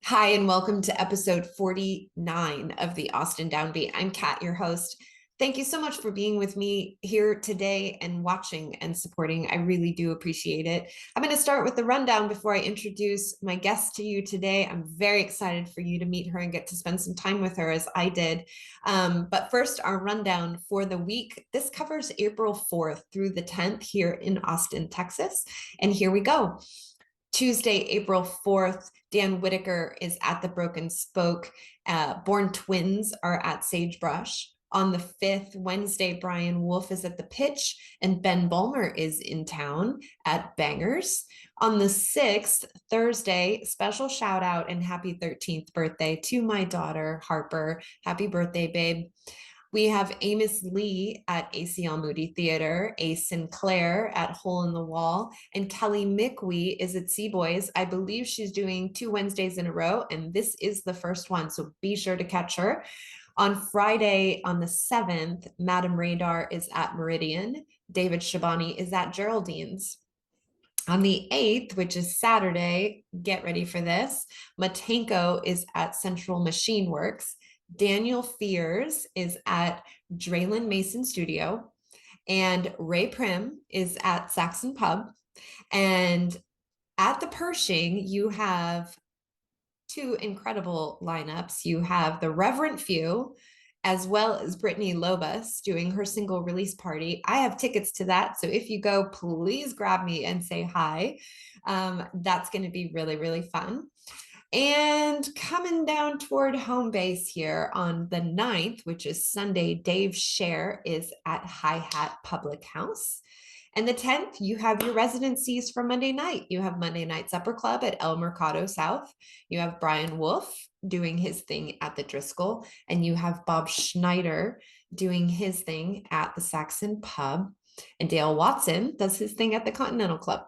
Hi, and welcome to episode 49 of the Austin Downbeat. I'm Kat, your host. Thank you so much for being with me here today and watching and supporting. I really do appreciate it. I'm going to start with the rundown before I introduce my guest to you today. I'm very excited for you to meet her and get to spend some time with her as I did. But first, our rundown for the week. This covers April 4th through the 10th here in Austin, Texas. And here we go. Tuesday, April 4th, Dan Whitaker is at the Broken Spoke. Born Twins are at Sagebrush. On the 5th, Wednesday, Brian Wolf is at the Pitch, and Ben Bulmer is in town at Bangers. On the 6th, Thursday, special shout out and happy 13th birthday to my daughter, Harper. Happy birthday, babe. We have Amos Lee at ACL Moody Theater, A. Sinclair at Hole in the Wall, and Kelly McWee is at Sea Boys. I believe she's doing 2 Wednesdays in a row, and this is the first one, so be sure to catch her. On Friday, on the 7th, Madame Radar is at Meridian. David Shabani is at Geraldine's. On the 8th, which is Saturday, get ready for this, Matenko is at Central Machine Works. Daniel Fears is at Draylen Mason Studio. And Ray Prim is at Saxon Pub. And at the Pershing, you have two incredible lineups. You have the Reverent Few, as well as Brittany Lobus doing her single release party. I have tickets to that. So if you go, please grab me and say hi. That's going to be really, really fun. And coming down toward home base here on the 9th, which is Sunday, Dave Scher is at Hi Hat Public House. And the 10th, you have your residencies for Monday night. You have Monday Night Supper Club at El Mercado South. You have Brian Wolf doing his thing at the Driscoll. And you have Bob Schneider doing his thing at the Saxon Pub. And Dale Watson does his thing at the Continental Club.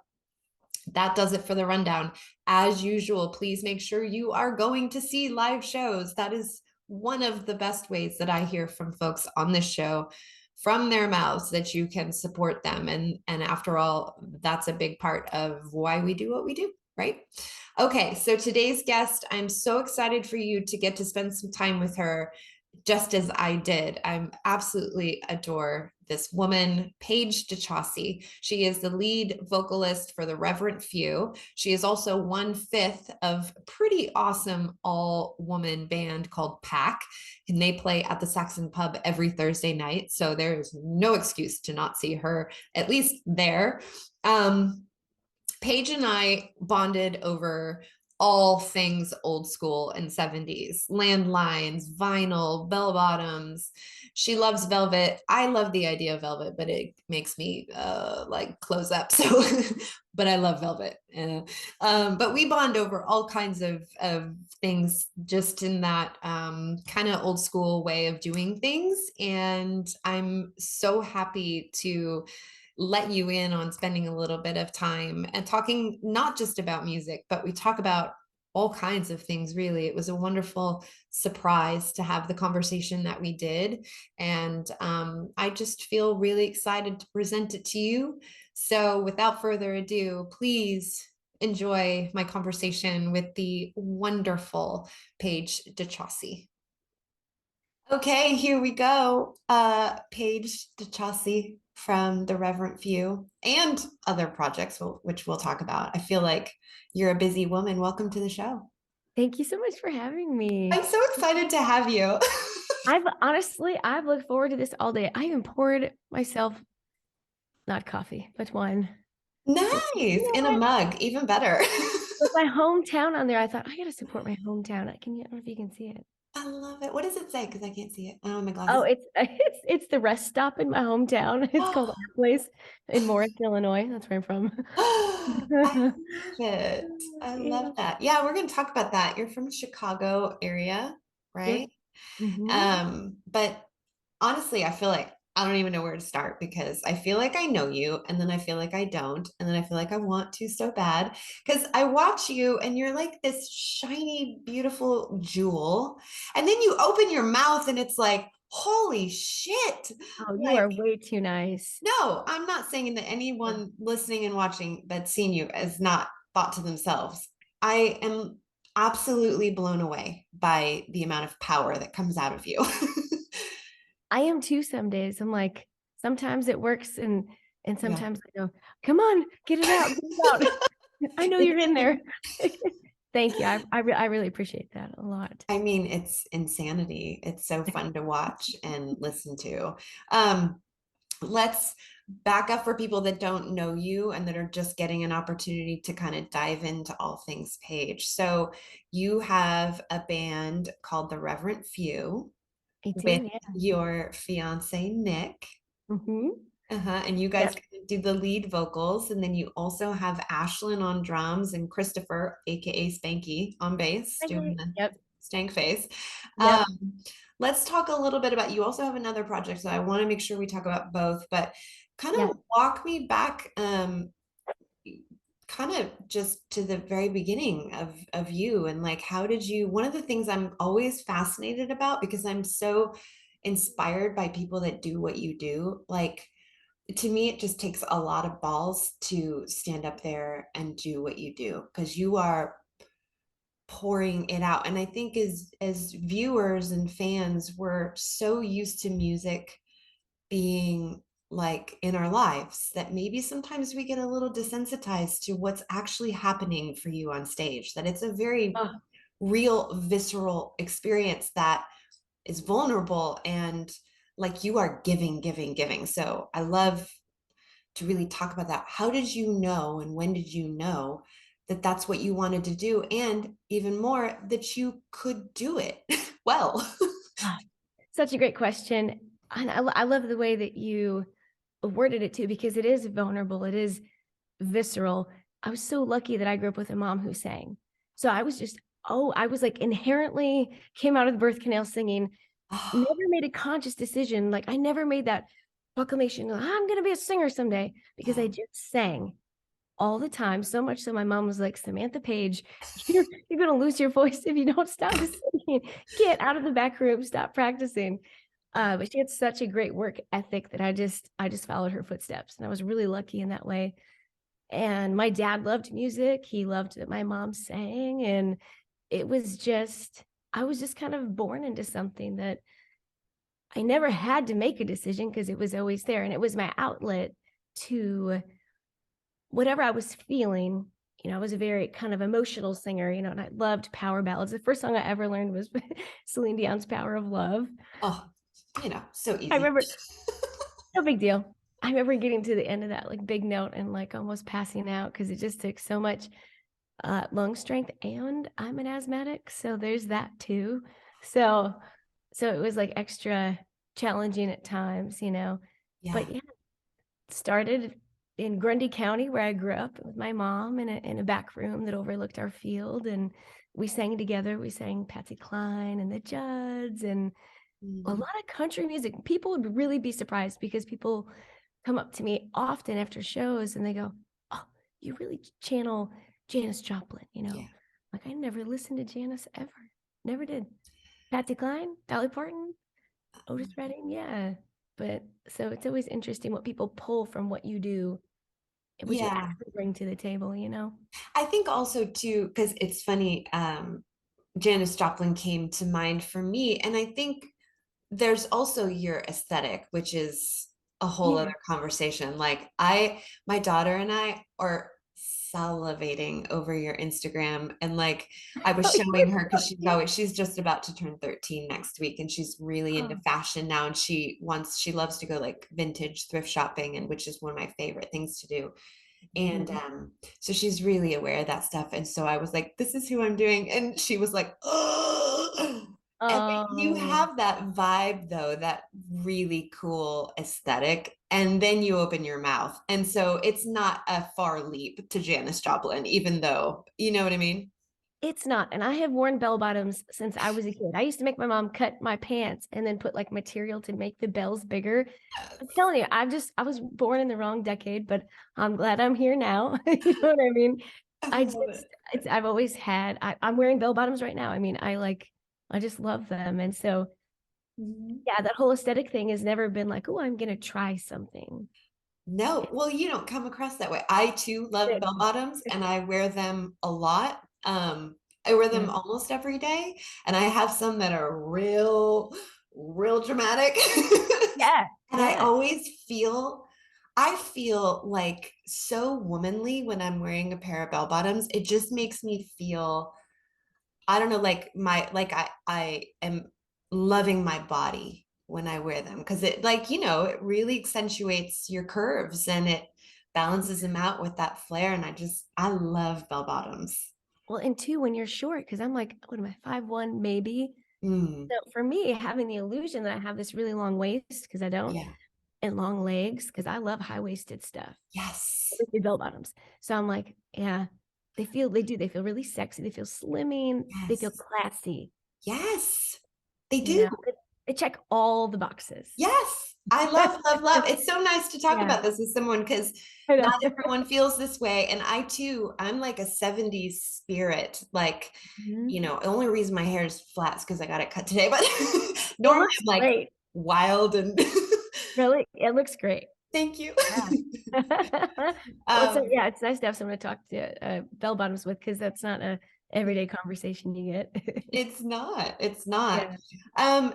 That does it for the rundown. As usual, please make sure you are going to see live shows. That is one of the best ways that I hear from folks on this show from their mouths that you can support them. And after all, that's a big part of why we do what we do, right? Okay, so today's guest, I'm so excited for you to get to spend some time with her, just as I did. I absolutely adore this woman, Paige DeChausse. She is the lead vocalist for the Reverent Few. She is also 1/5 of a pretty awesome all-woman band called PAACK, and they play at the Saxon Pub every Thursday night. So there is no excuse to not see her, at least there. Paige and I bonded over all things old school and 70s, landlines, vinyl, bell-bottoms. She loves velvet. I love the idea of velvet, but it makes me like close up. So, but I love velvet. But we bond over all kinds of things just in that kind of old school way of doing things. And I'm so happy to let you in on spending a little bit of time and talking not just about music, but we talk about all kinds of things, really. It was a wonderful surprise to have the conversation that we did. And I just feel really excited to present it to you. So without further ado, please enjoy my conversation with the wonderful Paige DeChausse. Okay, here we go. Paige DeChausse from the Reverent Few and other projects, which we'll talk about. I feel like you're a busy woman. Welcome to the show. Thank you so much for having me. I'm so excited to have you. I've looked forward to this all day. I even poured myself not coffee, but wine. Nice. In a mug, even better. With my hometown on there, I thought I gotta support my hometown. I don't know if you can see it. I love it. What does it say? Because I can't see it. I don't have my Oh, glasses. it's the rest stop in my hometown. It's called Our Place in Morris, Illinois. That's where I'm from. I love it. I love that. Yeah, we're going to talk about that. You're from Chicago area, Yep. right? Mm-hmm. But honestly, I feel like I don't even know where to start because I feel like I know you and then I feel like I don't. And then I feel like I want to so bad because I watch you and you're like this shiny, beautiful jewel. And then you open your mouth and it's like, holy shit. Oh, you Like, are way too nice. no, I'm not saying that anyone listening and watching that's seen you has not thought to themselves, I am absolutely blown away by the amount of power that comes out of you. I am too some days. I'm like, sometimes it works and Yeah. sometimes I go, come on, get it out, get it out. I know you're in there. Thank you. I really appreciate that a lot. I mean, it's insanity. It's so fun to watch and listen to. Um, let's back up for people that don't know you and that are just getting an opportunity to kind of dive into all things Paige. So you have a band called The Reverent Few I with do, yeah. your fiance Nick. Mm-hmm. Uh-huh. And you guys Yep. kind of do the lead vocals, and then you also have Ashlyn on drums and Christopher, aka Spanky, on bass, doing the Yep. stank face. Yep. Let's talk a little bit about, you also have another project, so I want to make sure we talk about both, but kind Yeah. of walk me back, kind of just to the very beginning of you, and like, how did you, one of the things I'm always fascinated about, because I'm so inspired by people that do what you do, like, to me it just takes a lot of balls to stand up there and do what you do, because you are pouring it out. And I think as viewers and fans, we're so used to music being like in our lives that maybe sometimes we get a little desensitized to what's actually happening for you on stage, that it's a very Oh, real visceral experience that is vulnerable, and like you are giving. So I love to really talk about that. How did you know, and when did you know that that's what you wanted to do? And even more, that you could do it well. ah, such a great question. And I love the way that you worded it too, because it is vulnerable. It is visceral. I was so lucky that I grew up with a mom who sang. So I was just, oh, I was like inherently came out of the birth canal singing, Oh, never made a conscious decision. Like I never made that proclamation, I'm going to be a singer someday, because yeah. I just sang all the time. So much so my mom was like, Samantha Paige, you're going to lose your voice if you don't stop singing. Get out of the back room, stop practicing. But she had such a great work ethic that I just followed her footsteps, and I was really lucky in that way. And my dad loved music. He loved that my mom sang, and it was just I was just kind of born into something that I never had to make a decision because it was always there, and it was my outlet to whatever I was feeling. I was a very kind of emotional singer, and I loved power ballads. The first song I ever learned was Celine Dion's Power of Love. Oh, so I easy. remember, no big deal. I remember getting to the end of that like big note and like almost passing out because it just took so much lung strength, and I'm an asthmatic, so there's that too. So it was like extra challenging at times. Yeah. But yeah, started in Grundy County where I grew up with my mom in a back room that overlooked our field, and we sang together. We sang Patsy Cline and the Judds and a Mhm. lot of country music. People would really be surprised because people come up to me often after shows and they go, "Oh, you really channel Janis Joplin, you Yeah. know?" Like I never listened to Janis ever. Never did. Patsy Cline, Dolly Parton, Otis Redding, yeah. But so it's always interesting what people pull from what you do and what you Yeah. actually bring to the table. I think also too, because it's funny, Janis Joplin came to mind for me. And I think there's also your aesthetic, which is a whole Yeah. other conversation. Like my daughter and I are salivating over your Instagram, and like I was Oh, showing you're her, so because cute. she's just about to turn 13 next week, and she's really into Oh, fashion now, and she loves to go like vintage thrift shopping, and which is one of my favorite things to do. And mhm. so she's really aware of that stuff. And so I was like, this is who I'm doing. And she was like, oh. And you Oh, have that vibe, though, that really cool aesthetic. And then you open your mouth. And so it's not a far leap to Janis Joplin, even though, you know what I mean? it's not. And I have worn bell bottoms since I was a kid. I used to make my mom cut my pants and then put like material to make the bells bigger. I'm telling you, I was born in the wrong decade, but I'm glad I'm here now. You know what I mean? I I love just, it. I've always had, I'm wearing bell bottoms right now. I mean, I just love them. And so, Mhm. yeah, that whole aesthetic thing has never been like, oh, I'm going to try something. No, well, you don't come across that way. I too love bell bottoms, and I wear them a lot. I wear them Yeah. almost every day, and I have some that are real dramatic. Yeah. And I Yeah. always feel, I feel like so womanly when I'm wearing a pair of bell bottoms. It just makes me feel, I don't know, like I am loving my body when I wear them because it like, it really accentuates your curves and it balances them out with that flare. And I love bell bottoms. Well, and two, when you're short, because I'm like, what am I, 5'1", maybe? Mm, So for me, having the illusion that I have this really long waist, because I don't, yeah. and long legs, because I love high-waisted stuff, Yes. especially bell bottoms. So I'm like, yeah, they feel really sexy. They feel slimming. They feel Yes. classy. Yes. They You do. know, they check all the boxes. Yes. I love, love, love. It's so nice to talk Yeah, about this with someone because I not know. everyone feels this way. And I too, I'm like a 70s spirit. Like, Mhm. the only reason my hair is flat is because I got it cut today, but It normally looks I'm like great. wild and Really, it looks great. thank you. Yeah. Well, so Um, yeah, it's nice to have someone to talk to bell bottoms with because that's not a everyday conversation you get. it's not, it's not. Yeah.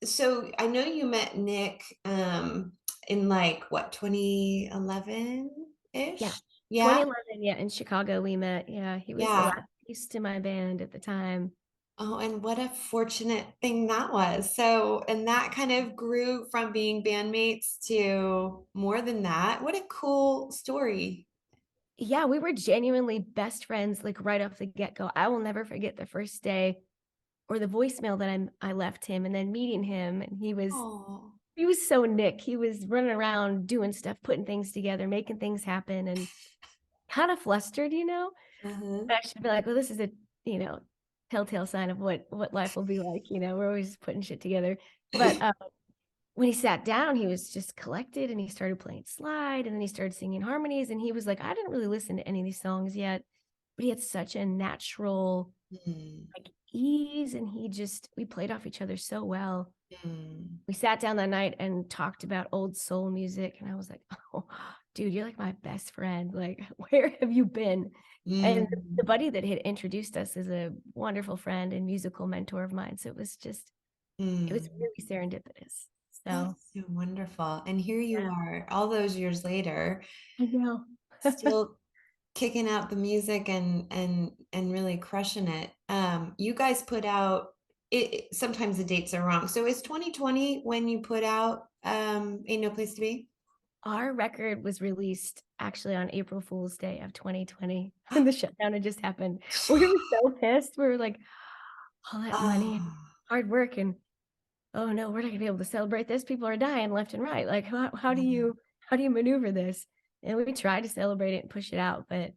So I know you met Nick in like what, 2011-ish? Yeah. Yeah. 2011, yeah, in Chicago we met. Yeah, he was the Yeah. last piece to my band at the time. Oh, and what a fortunate thing that was. So, and that kind of grew from being bandmates to more than that. What a cool story. Yeah, we were genuinely best friends like right off the get-go. I will never forget the first day or the voicemail that I left him and then meeting him and Oh. he was so Nick. He was running around doing stuff, putting things together, making things happen and kind of flustered, you know. Uh-huh. I should be like, well, this is a, you know, telltale sign of what life will be like, you know. We're always putting shit together. But when he sat down, he was just collected and he started playing slide and then he started singing harmonies and he was like, I didn't really listen to any of these songs yet, but he had such a natural Mm, like ease and we played off each other so well. mm, We sat down that night and talked about old soul music and I was like, oh dude, you're like my best friend, like where have you been? And the mm, buddy that had introduced us is a wonderful friend and musical mentor of mine, so it was mm. really serendipitous. So That's so wonderful. And here you yeah, are, all those years later, I know. still kicking out the music and really crushing it. You guys put out sometimes the dates are wrong. So is 2020 when you put out Ain't No Place to Be? Our record was released actually on April Fool's Day of 2020 when the shutdown had just happened. We were so pissed. We were like, all that money and Oh, hard work and oh no, we're not gonna be able to celebrate this. People are dying left and right. Like how do you maneuver this? And we tried to celebrate it and push it out, but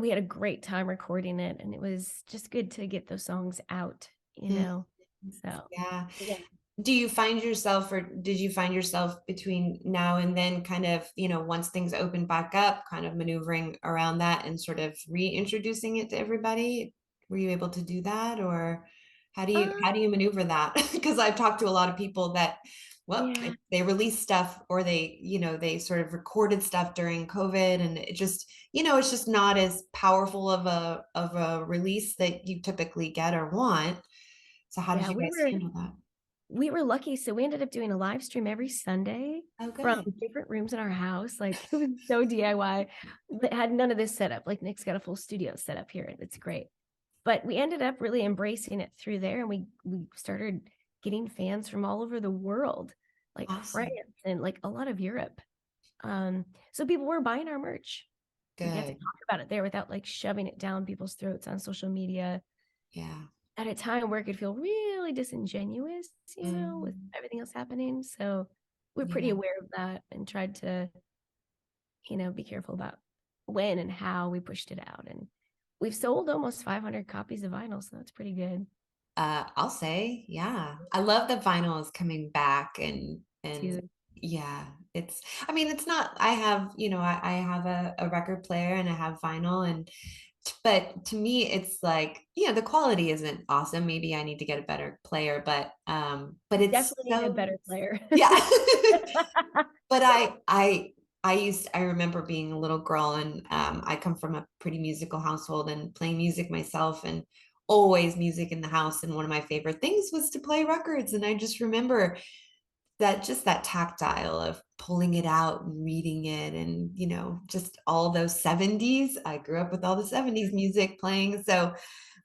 we had a great time recording it and it was just good to get those songs out, you mm, know. So yeah. yeah. Do you find yourself, or did you find yourself between now and then kind of, once things open back up, kind of maneuvering around that and sort of reintroducing it to everybody? Were you able to do that, or how do you maneuver that? Because I've talked to a lot of people that, well, Yeah. they release stuff or they sort of recorded stuff during COVID and it just, it's just not as powerful of a release that you typically get or want. So how did Yeah, you guys handle that? we were lucky. So we ended up doing a live stream every Sunday Oh, from good. different rooms in our house. Like it was so DIY. It had none of this set up. Like Nick's got a full studio set up here. It's great. But we ended up really embracing it through there and we started getting fans from all over the world, like France Awesome. and like a lot of Europe. So people were buying our merch. We got to Good. talk about it there without like shoving it down people's throats on social media Yeah. at a time where it could feel really disingenuous, you know, with Mhm. everything else happening. So we're pretty Yeah. aware of that and tried to, you know, be careful about when and how we pushed it out. And we've sold almost 500 copies of vinyl, so that's pretty good I'll say, yeah. I love that vinyl is coming back and too. yeah, I mean, it's not, I have, I have a record player and I have vinyl but to me, it's like, the quality isn't awesome. Maybe I need to get a better player, but You it's definitely need a so, better player. yeah. But I I remember being a little girl, and I come from a pretty musical household and playing music myself, and always music in the house. And one of my favorite things was to play records. And I just remember that, just that tactile of pulling it out and reading it, and just all those 70s. I grew up with all the 70s music playing. So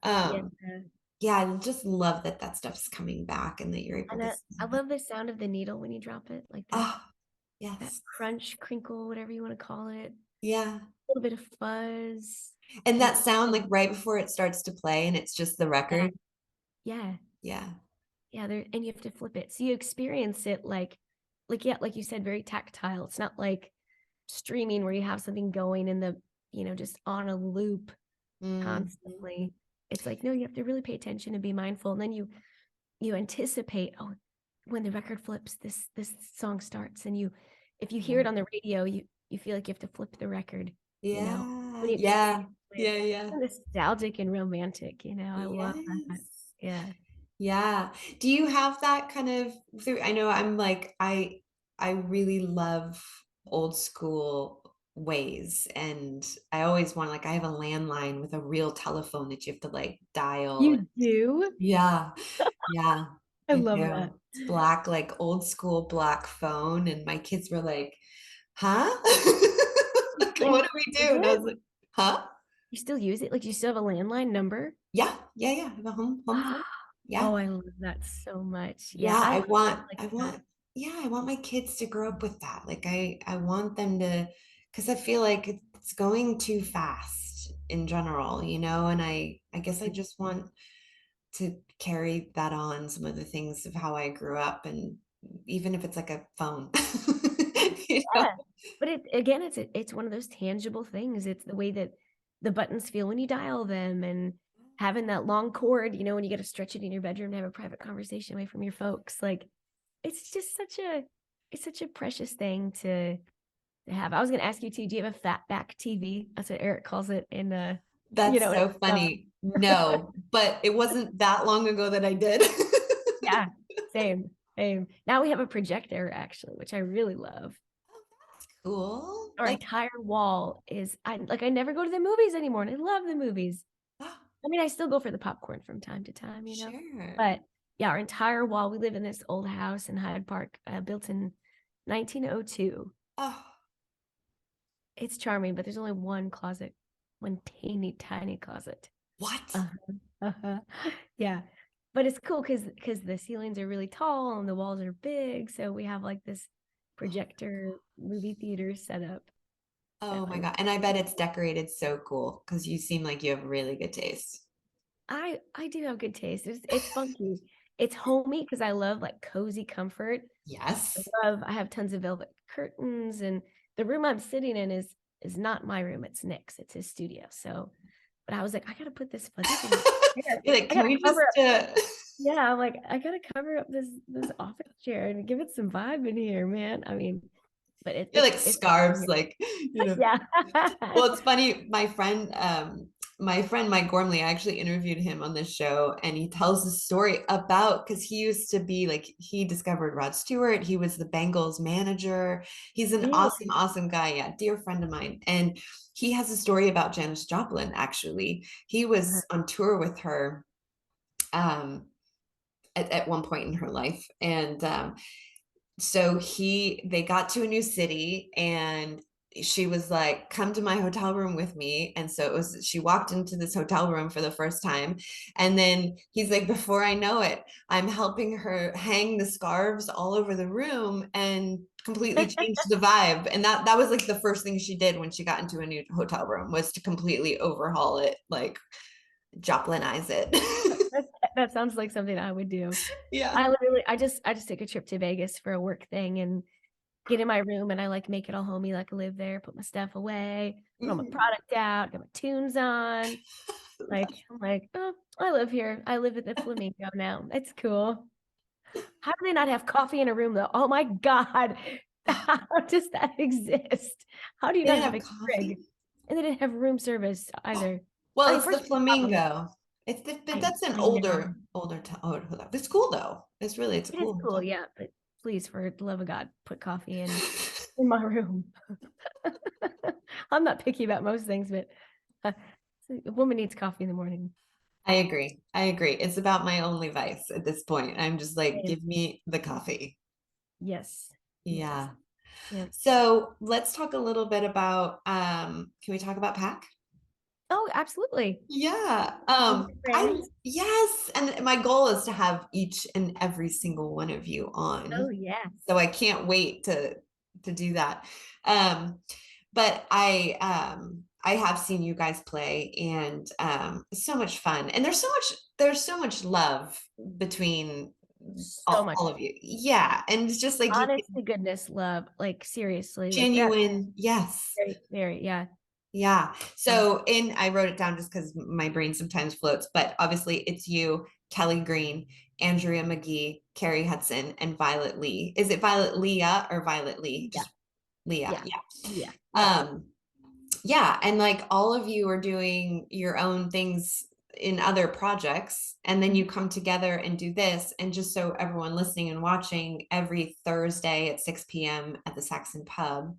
Yeah. yeah, I just love that that stuff's coming back and that you're able And to I see that. love the sound of the needle when you drop it, like Oh, that yes. crunch, crinkle, whatever you want to call it. Yeah. A little bit of fuzz. And And that sound, like right before it starts to play and it's just the yeah, record. yeah, Yeah. yeah. There, and you have to flip it, so you experience it like yeah, like you said, very tactile. It's not like streaming where you have something going in the, just on a loop Mhm. constantly. It's like, no, you have to really pay attention and be mindful, and then you anticipate, oh, when the record flips, this song starts, and if you hear Yeah. it on the radio, you feel like you have to flip the record, Yeah. when it makes Yeah. it Yeah. Yeah. nostalgic and romantic, I love that. Yes. Yeah. Yeah. Do you have that kind of through? I know I'm like, I really love old school ways. And I always want, like, I have a landline with a real telephone that you have to like dial. You do? Yeah. Yeah. I I love that. do. It's black, like old school black phone. And my kids were like, huh? You Like, still what do we use do? And I it? was like, huh? You still use it? Like, you still have a landline number? Yeah. Yeah. Yeah. I have a home phone. Yeah. Oh, I love that so much. Yeah, Yeah, I I love stuff want like I that. want yeah, I want my kids to grow up with that. Like I want them to, because I feel like it's going too fast in general, and I guess I just want to carry that on, some of the things of how I grew up, and even if it's like a phone. You know? Yeah. But again, it's one of those tangible things. It's the way that the buttons feel when you dial them, and having that long cord, when you get to stretch it in your bedroom to have a private conversation away from your folks. Like, it's just such a precious thing to have. I was gonna ask you too, do you have a fat back TV? That's what Eric calls it in That's in so funny. No, but it wasn't that long ago that I did. yeah, same, same. Now we have a projector actually, which I really love. Cool. Our Like, entire wall is I never go to the movies anymore, and I love the movies. I mean, I still go for the popcorn from time to time, sure. but yeah, our entire wall. We live in this old house in Hyde Park, built in 1902. Oh, It's charming, but there's only one closet, one teeny tiny closet. what? Uh-huh, uh-huh. Yeah, but it's cool because the ceilings are really tall and the walls are big, so we have like this projector movie theater set up. So Oh my God. And I bet it's decorated so cool, because you seem like you have really good taste. I do have good taste. It's funky. It's homey because I love like cozy comfort. Yes. I have tons of velvet curtains, and the room I'm sitting in is not my room. It's Nick's. It's his studio. So, but I was like, I gotta put this fuzzy thing up here. You're like, I can gotta we just cover up. Yeah, I'm like, I gotta cover up this office chair and give it some vibe in here, man. I mean, but you're like it's scarves, like, you know. yeah. Well, it's funny. My friend Mike Gormley, I actually interviewed him on this show, and he tells a story about, because he used to be like, he discovered Rod Stewart. He was the Bengals manager. He's an Really? awesome, awesome guy. Yeah, dear friend of mine. And he has a story about Janis Joplin, actually. He was on tour with her um at one point in her life. And so they got to a new city, and she was like, come to my hotel room with me. And so she walked into this hotel room for the first time. And then he's like, before I know it, I'm helping her hang the scarves all over the room and completely changed the vibe. And that was like the first thing she did when she got into a new hotel room, was to completely overhaul it, like Joplinize it. That, that sounds like something I would do. Yeah. I just take a trip to Vegas for a work thing and get in my room, and I like make it all homey, like I live there, put my stuff away, put all my Mhm. product out, get my tunes on. Like I'm like, oh, I live here. I live at the Flamingo now. It's cool. How do they not have coffee in a room though? Oh my God. How does that exist? How do you They not didn't have have a coffee. Keurig? And they didn't have room service either. Well, I mean, it's the first of all, flamingo. But that's an I know. older. It's cool though. It's It is cool cool, hotel. yeah. But please, for the love of God, put coffee in. in my room. I'm not picky about most things, but a woman needs coffee in the morning. I agree. I agree. It's about my only vice at this point. I'm just like, Same. give me the coffee. Yes. Yes. Yeah. Yeah. So let's talk a little bit about, can we talk about PAACK? Oh, absolutely. Yeah. Friends. Yes. And my goal is to have each and every single one of you Oh, on. yeah. So I can't wait to do that. Um, but I have seen you guys play, and it's so much fun. And there's so much love between So much all of you. Yeah. And it's just like you honest to goodness love. Like, seriously, like that. genuine, yes. Very, very, yeah. Yeah. Yeah. So I wrote it down just because my brain sometimes floats, but obviously it's you, Kelly Green, Andrea McGee, Carrie Hudson, and Violet Lee. Is it Violet Leah or Violet Lee? Yeah. Just Leah. Yeah. Yeah. Yeah. Yep. Yeah. And like all of you are doing your own things in other projects, and then you come together and do this. And just so everyone listening and watching, every Thursday at 6 p.m. at the Saxon Pub,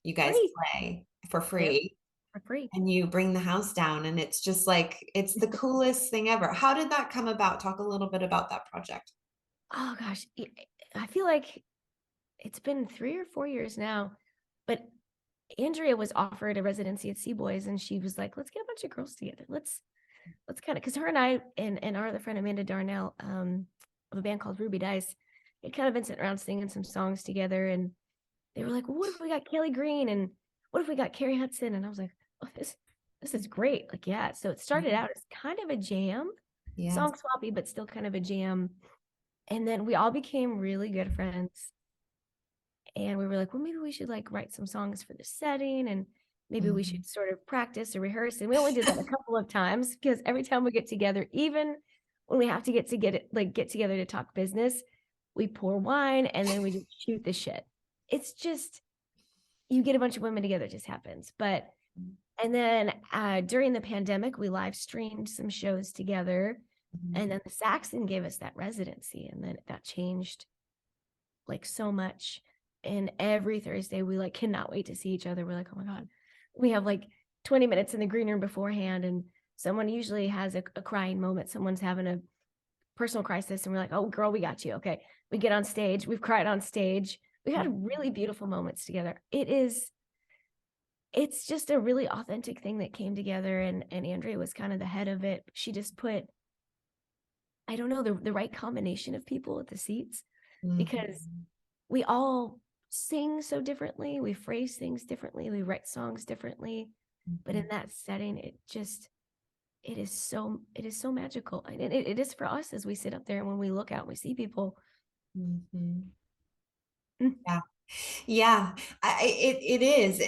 you guys Free. play for Yep. free. For free. And you bring the house down, and it's just like it's the coolest thing ever. How did that come about? Talk a little bit about that project. Oh gosh. I feel like it's been 3 or 4 years now, but Andrea was offered a residency at Sea Boys, and she was like, let's get a bunch of girls together. Let's kind of, because her and I and our other friend Amanda Darnell, of a band called Ruby Dice, had kind of been sitting around singing some songs together, and they were like, well, what if we got Kelly Green, and what if we got Carrie Hudson? And I was like, oh, this is great. Like, yeah. So it started out as kind of a jam, Yes. song swappy, but still kind of a jam. And then we all became really good friends. And we were like, well, maybe we should like write some songs for the setting, and maybe we should sort of practice or rehearse. And we only did that a couple of times, because every time we get together, even when we have to get together to talk business, we pour wine and then we just shoot the shit. It's just, you get a bunch of women together, it just happens. But and then during the pandemic, we live streamed some shows together, and then the Saxon gave us that residency, and then that changed like so much. And every Thursday we like cannot wait to see each other. We're like, oh my God, we have like 20 minutes in the green room beforehand, and someone usually has a crying moment. Someone's having a personal crisis, and we're like, oh girl, we got you. Okay. We get on stage. We've cried on stage. We had really beautiful moments together. It's just a really authentic thing that came together, and Andrea was kind of the head of it. She just put, I don't know, the right combination of people at the seats, because we all sing so differently, we phrase things differently, we write songs differently, but in that setting, it is so magical. And it is for us as we sit up there, and when we look out and we see people. Yeah. Yeah. It is.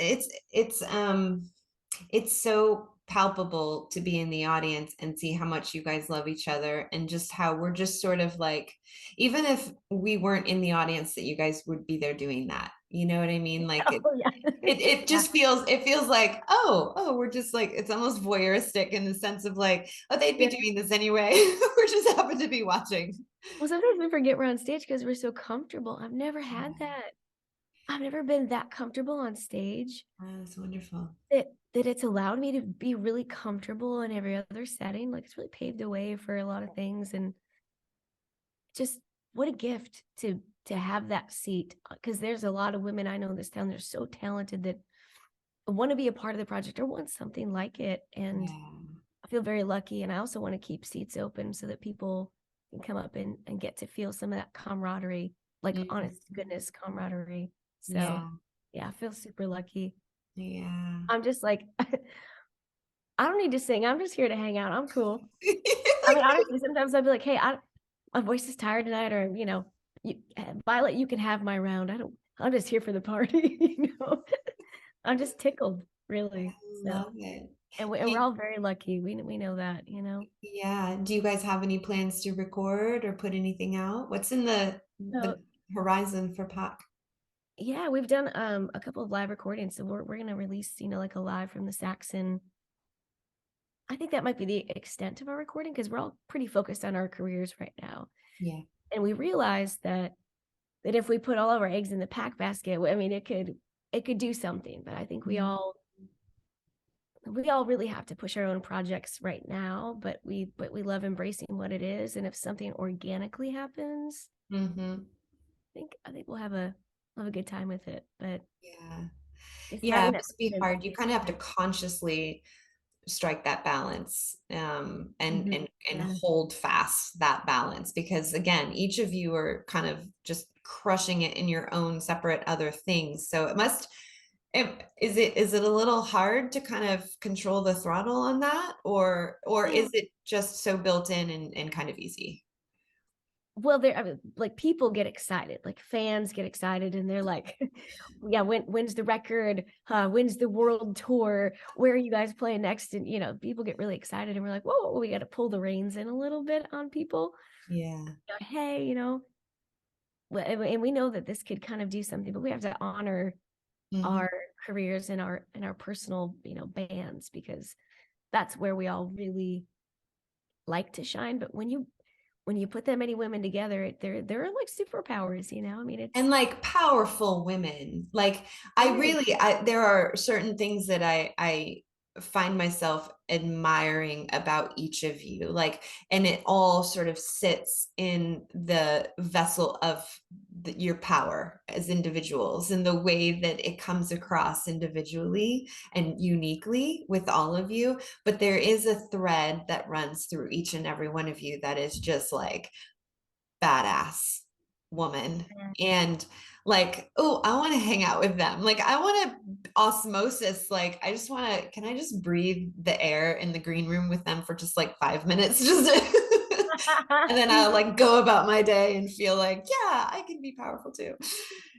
It's so palpable to be in the audience and see how much you guys love each other, and just how we're just sort of like, even if we weren't in the audience, that you guys would be there doing that. You know what I mean? Like Oh yeah. it just feels like, oh, we're just like, it's almost voyeuristic in the sense of like, oh, they'd be Yeah. doing this anyway. We're just happen to be watching. Well, sometimes we forget we're on stage because we're so comfortable. I've never had that. I've never been that comfortable on stage, Oh, that's wonderful. that it's allowed me to be really comfortable in every other setting. Like, it's really paved the way for a lot of things, and just what a gift to have that seat, because there's a lot of women I know in this town, they're so talented, that want to be a part of the project or want something like it. And Yeah. I feel very lucky, and I also want to keep seats open so that people can come up and get to feel some of that camaraderie, like honest to goodness camaraderie. So Yeah. yeah, I feel super lucky. Yeah. I'm just like, I don't need to sing, I'm just here to hang out, I'm cool. I mean, honestly, sometimes I'll be like, hey, my voice is tired tonight, or Violet, you can have my round. I'm just here for the party. I'm just tickled, really. So, Love it. and we're all very lucky. We know that, Yeah. Do you guys have any plans to record or put anything out? What's in So the horizon for PAACK? yeah, we've done a couple of live recordings. So we're gonna release, like a live from the Saxon. I think that might be the extent of our recording, because we're all pretty focused on our careers right now. Yeah. And we realized that if we put all of our eggs in the PAACK basket, I mean, it could it could do something. But I think we Mhm. all really have to push our own projects right now, but we love embracing what it is. And if something organically happens, Mhm. I think we'll have a good time with it. But Yeah. it's Yeah, having it that must be sense. hard. You kind of have to consciously strike that balance, Mhm. and Yeah. hold fast that balance, because again, each of you are kind of just crushing it in your own separate other things. So is it a little hard to kind of control the throttle on that, or Yeah. is it just so built in and kind of easy? Well, I mean, like people get excited, like fans get excited, and they're like, "Yeah, when's the record? When's the world tour? Where are you guys playing next?" And people get really excited, and we're like, "Whoa, we got to pull the reins in a little bit on people." Yeah. Hey, and we know that this could kind of do something, but we have to honor Mhm. our careers and our personal, bands, because that's where we all really like to shine. But when you put that many women together, they're like superpowers. I mean, And like powerful women, like yes. there are certain things that I find myself admiring about each of you, like, and it all sort of sits in the vessel of your power as individuals, and the way that it comes across individually and uniquely with all of you. But there is a thread that runs through each and every one of you that is just like badass woman. And like, oh, I want to hang out with them. Like, I want to osmosis. Like, I just want to, can I just breathe the air in the green room with them for just like 5 minutes? Just and then I'll like go about my day and feel like, yeah, I can be powerful too.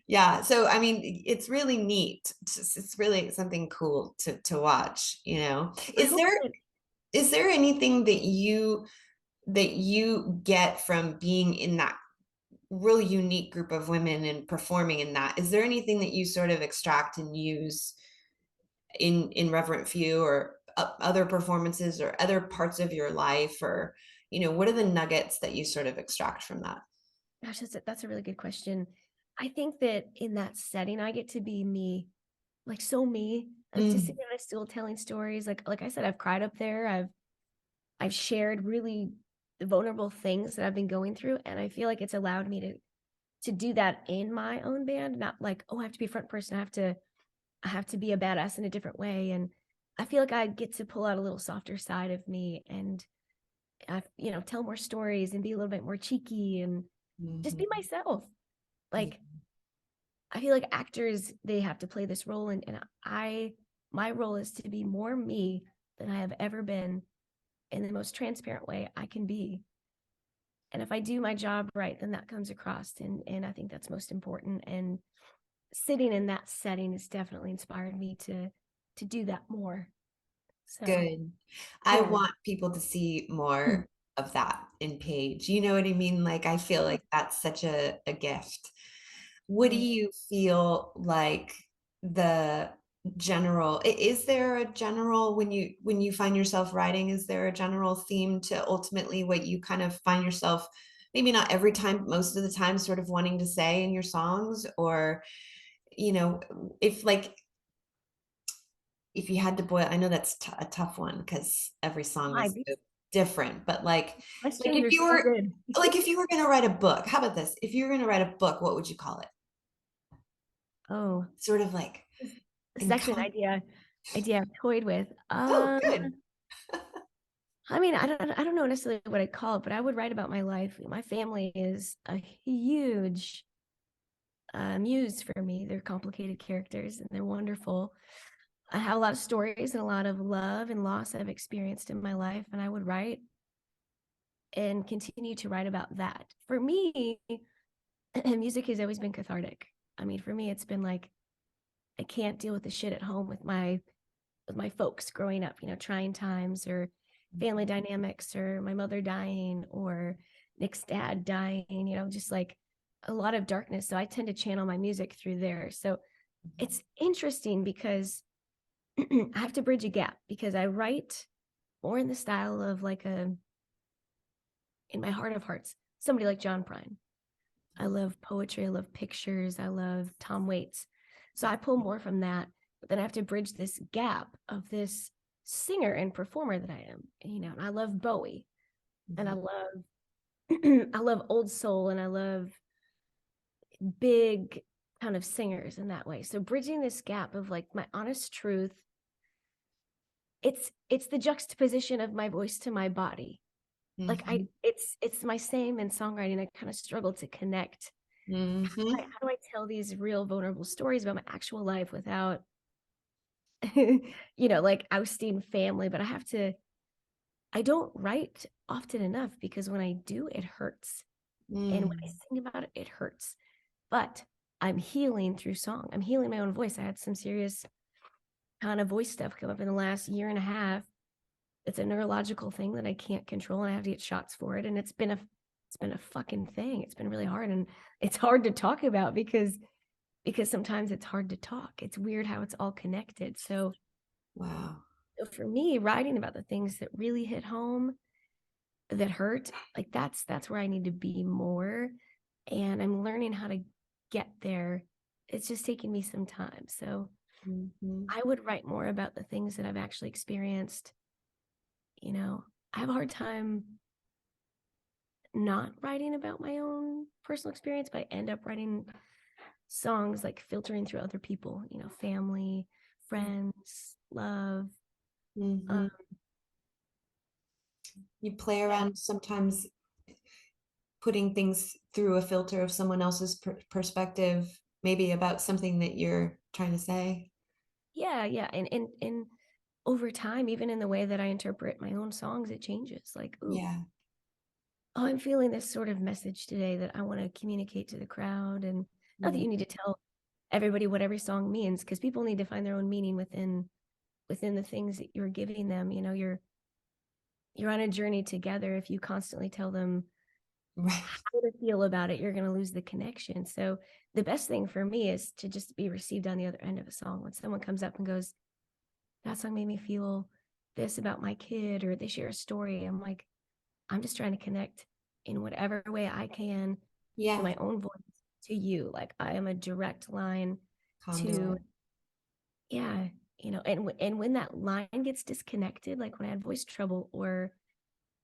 Yeah. So, I mean, it's really neat. It's really something cool to watch, you know. I hope that. Is there anything that you get from being in that really unique group of women and performing in that? Is there anything that you sort of extract and use in Reverent Few, or other performances, or other parts of your life, or what are the nuggets that you sort of extract from that? Gosh, that's a really good question. I think that in that setting, I get to be me, like so me. I was just Mm, sitting on a stool telling stories. Like I said, I've cried up there. I've shared really vulnerable things that I've been going through, and I feel like it's allowed me to do that in my own band. Not like, oh, I have to be a front person. I have to be a badass in a different way. And I feel like I get to pull out a little softer side of me, and tell more stories and be a little bit more cheeky and just be mhm. myself. Yeah. Like I feel like actors, they have to play this role, and my role is to be more me than I have ever been, in the most transparent way I can be. And if I do my job right, then that comes across, and I think that's most important. And sitting in that setting has definitely inspired me to do that more. So Good. I yeah. want people to see more of that in Paige. You know what I mean? Like, I feel like that's such a gift. What do Yeah. you feel like the is there a general, when you find yourself writing, is there a general theme to ultimately what you kind of find yourself, maybe not every time, but most of the time, sort of wanting to say in your songs? Or, you know, if like, if you had to boil, I know that's a tough one because every song My, is these so different, but like questions if are you so were good. like if you were going to write a book, how about this? If you were going to write a book, what would you call it? Oh, Sort of like, this is in actually an idea I've toyed with. oh, good. I mean, I don't know necessarily what I'd call it, but I would write about my life. My family is a huge muse for me. They're complicated characters and they're wonderful. I have a lot of stories and a lot of love and loss I've experienced in my life, and I would write and continue to write about that. For me, music has always been cathartic. I mean, for me, it's been like I can't deal with the shit at home with my folks growing up, trying times, or family dynamics, or my mother dying, or Nick's dad dying, just like a lot of darkness. So I tend to channel my music through there. So it's interesting because I have to bridge a gap, because I write more in the style of like in my heart of hearts, somebody like John Prine. I love poetry. I love pictures. I love Tom Waits. So I pull more from that, but then I have to bridge this gap of this singer and performer that I am, you know, and I love Bowie and I Mhm. love I love old soul and I love big kind of singers in that way. So bridging this gap of like my honest truth, it's the juxtaposition of my voice to my body. Like Mhm. it's my same in songwriting. I kind of struggle to connect. Mhm. How do I tell these real vulnerable stories about my actual life without you know, like ousting family, but I don't write often enough because when I do, it hurts. And when I Mm. sing about it, it hurts. But I'm healing through song. I'm healing my own voice. I had some serious kind of voice stuff come up in the last year and a half. It's a neurological thing that I can't control and I have to get shots for it. And it's been a fucking thing. It's been really hard. And it's hard to talk about because sometimes it's hard to talk. It's weird how it's all connected. So Wow. for me, writing about the things that really hit home, that hurt, like that's where I need to be more. And I'm learning how to get there. It's just taking me some time. So Mhm. I would write more about the things that I've actually experienced. You know, I have a hard time not writing about my own personal experience, but I end up writing songs like filtering through other people, you know, family, friends, love. Mhm. Um, You play yeah, around sometimes putting things through a filter of someone else's perspective, maybe about something that you're trying to say. yeah. And over time, even in the way that I interpret my own songs, it changes. Like, ooh, Yeah. oh, I'm feeling this sort of message today that I want to communicate to the crowd. And not that Yeah. you need to tell everybody what every song means, because people need to find their own meaning within the things that you're giving them. You know, you're on a journey together. If you constantly tell them Right. how to feel about it, you're going to lose the connection. So the best thing for me is to just be received on the other end of a song. When someone comes up and goes, that song made me feel this about my kid, or they share a story, I'm like, I'm just trying to connect in whatever way I can through Yeah. my own voice to you. Like I am a direct line to, Conduit. yeah, you know, and when that line gets disconnected, like when I had voice trouble or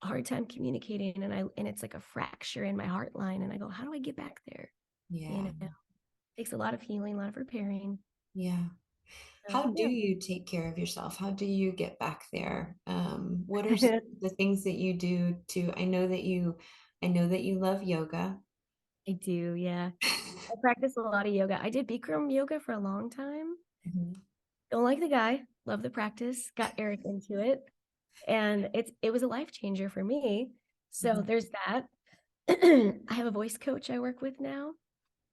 a hard time communicating, and it's like a fracture in my heart line, and I go, how do I get back there? You Yeah. know, it takes a lot of healing, a lot of repairing. Yeah. So How do yeah. you take care of yourself? How do you get back there? What are some of the things that you do to, I know that you love yoga. I do, yeah. I practice a lot of yoga. I did Bikram yoga for a long time. Mhm. Don't like the guy, love the practice, got Eric into it. And it was a life changer for me. So Mhm. there's that. I have a voice coach I work with now.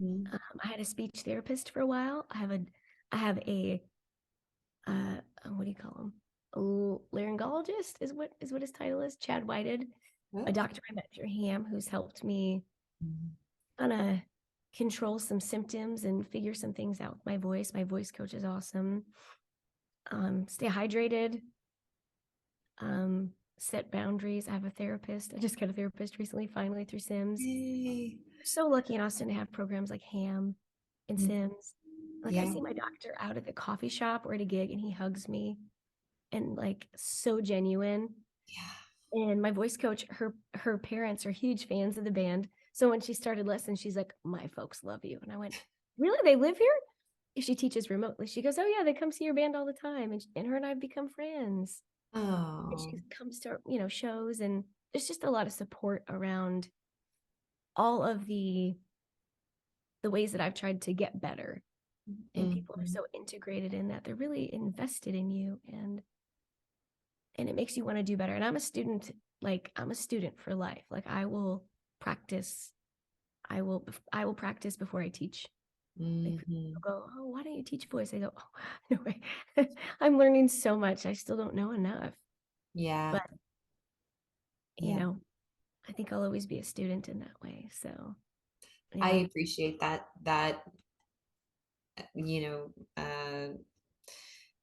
Mhm. I had a speech therapist for a while. I have a what do you call him? A laryngologist is what his title is. Chad Whited, a Okay. doctor I met through Ham, who's helped me Mhm. kind of control some symptoms and figure some things out with my voice. My voice coach is awesome. Stay hydrated. Set boundaries. I have a therapist. I just got a therapist recently, finally through Sims. Yay. So lucky in Austin to have programs like Ham and Mhm. Sims. Like I Yeah. see my doctor out at the coffee shop or at a gig and he hugs me and like so genuine. Yeah. And my voice coach, her parents are huge fans of the band. So when she started lessons, she's like, my folks love you. And I went, really? They live here? If she teaches remotely, she goes, oh yeah, they come see your band all the time. And her and I have become friends. And she Oh. comes to, you know, shows, and there's just a lot of support around all of the ways that I've tried to get better. And people are Mhm. so integrated in that they're really invested in you, and it makes you want to do better. And I'm a student, like I'm a student for life. Like practice, I will practice before I teach. Like Mhm. people go, oh, why don't you teach voice? I go, oh, no way. I'm learning so much. I still don't know enough. Yeah. But you Yeah. know, I think I'll always be a student in that way. So I yeah. appreciate that,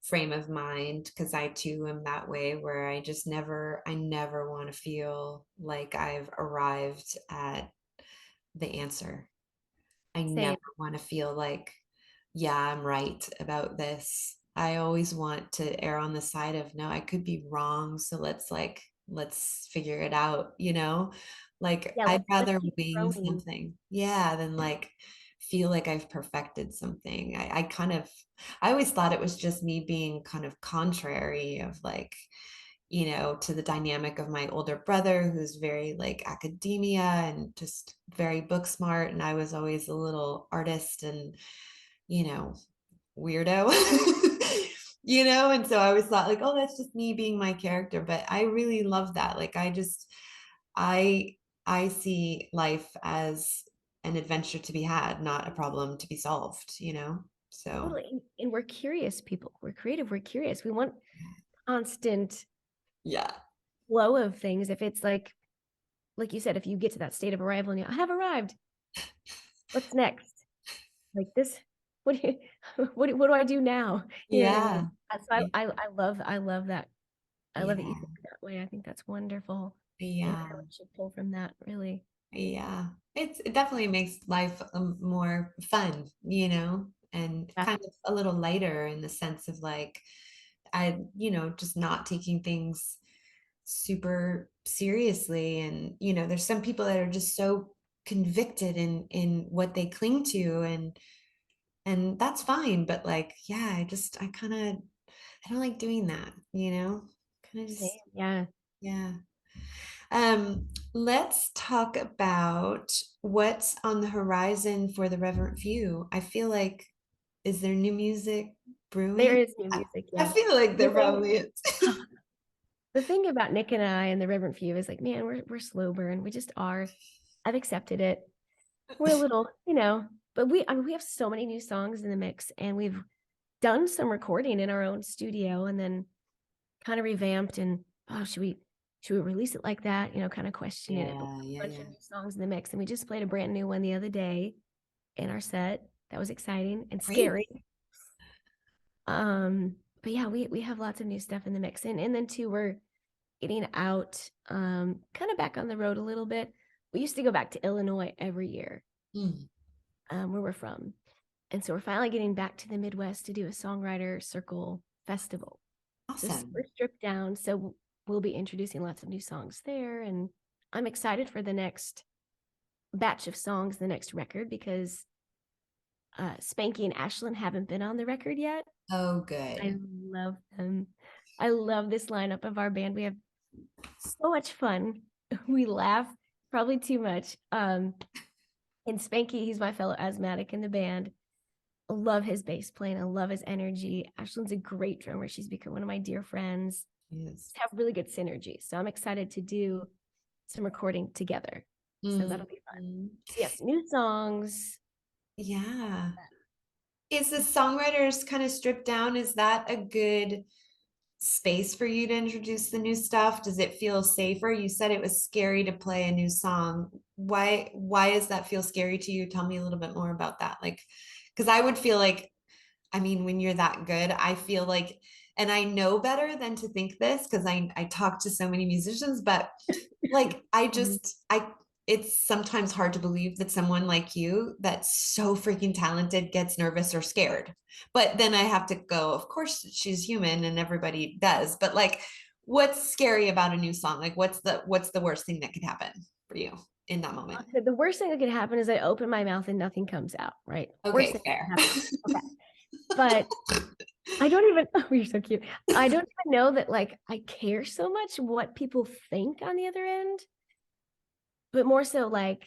frame of mind, because I too am that way where I never want to feel like I've arrived at the answer. I never Same. want to feel like yeah, I'm right about this. I always want to err on the side of no, I could be wrong. So let's figure it out, you know? Like Yeah, I'd let's rather keep wing growing. something. Yeah, than like feel like I've perfected something. I always thought it was just me being kind of contrary of like, to the dynamic of my older brother who's very like academia and just very book smart. And I was always a little artist and, you know, weirdo. And so I always thought like, oh, that's just me being my character. But I really love that. Like I I see life as an adventure to be had, not a problem to be solved. So Totally. And we're curious people. We're creative. We're curious. We want constant yeah. flow of things. If it's like you said, if you get to that state of arrival and I have arrived, what's next? Like this, what do you, what do I do now? You know what I mean? Yeah. So I love that. I love that you Yeah. think that way. I think that's wonderful. And Yeah. everyone should pull from that, really. Yeah. It definitely makes life more fun, and Yeah, kind of a little lighter in the sense of like just not taking things super seriously. And there's some people that are just so convicted in what they cling to, and that's fine. But like, yeah, I don't like doing that. Kind of same. just, Yeah. yeah. Let's talk about what's on the horizon for the Reverent Few. I feel like, is there new music There brewing? is new I, music. I Yeah. feel like The there thing, probably is. the thing about Nick and I and the Reverend Few is like, man, we're slow burn. We just are. I've accepted it. We're a little, but we have so many new songs in the mix, and we've done some recording in our own studio, and then kind of revamped. And oh, should we release it like that? Kind of questioning it. But Yeah, a yeah, bunch yeah. of new songs in the mix, and we just played a brand new one the other day in our set. That was exciting and Great. scary. But yeah, we have lots of new stuff in the mix, and then too, we're getting out, kind of back on the road a little bit. We used to go back to Illinois every year, Mm, where we're from. And so we're finally getting back to the Midwest to do a songwriter circle festival. So super awesome. stripped down. So we'll be introducing lots of new songs there. And I'm excited for the next batch of songs, the next record, because Spanky and Ashlyn haven't been on the record yet. Oh, I good. love them. I love this lineup of our band. We have so much fun. We laugh probably too much. And Spanky, he's my fellow asthmatic in the band. I love his bass playing. I love his energy. Ashlyn's a great drummer. She's become one of my dear friends. Yes. Have really good synergy. So I'm excited to do some recording together. So that'll be fun. Mhm. So yes, new songs. Yeah. Is the songwriters kind of stripped down? Is that a good space for you to introduce the new stuff? Does it feel safer? You said it was scary to play a new song. Why does that feel scary to you? Tell me a little bit more about that. Like, because I would feel like, I mean, when you're that good, I feel like, and I know better than to think this because I talk to so many musicians, but like Mhm. it's sometimes hard to believe that someone like you that's so freaking talented gets nervous or scared. But then I have to go, of course she's human and everybody does, but like what's scary about a new song? Like what's the worst thing that could happen for you in that moment? The worst thing that could happen is I open my mouth and nothing comes out, right? Worst Okay, thing that can fair. happen. Okay. But I don't even, oh, you're so cute. I don't even know that like I care so much what people think on the other end, but more so like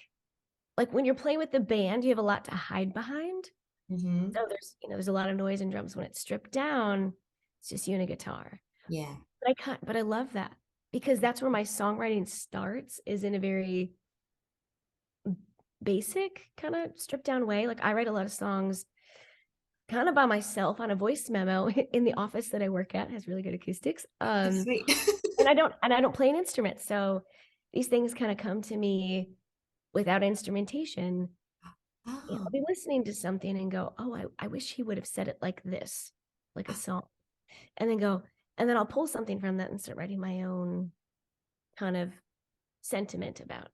when you're playing with the band, you have a lot to hide behind. Hmm. So there's a lot of noise and drums. When it's stripped down, it's just you and a guitar. Yeah. But I love that because that's where my songwriting starts, is in a very basic kind of stripped down way. Like I write a lot of songs kind of by myself on a voice memo in the office that I work at. It has really good acoustics. That's sweet. And I don't play an instrument. So these things kind of come to me without instrumentation. I'll Oh, be listening to something and go, oh, I wish he would have said it like this, like a song. And then go, and then I'll pull something from that and start writing my own kind of sentiment about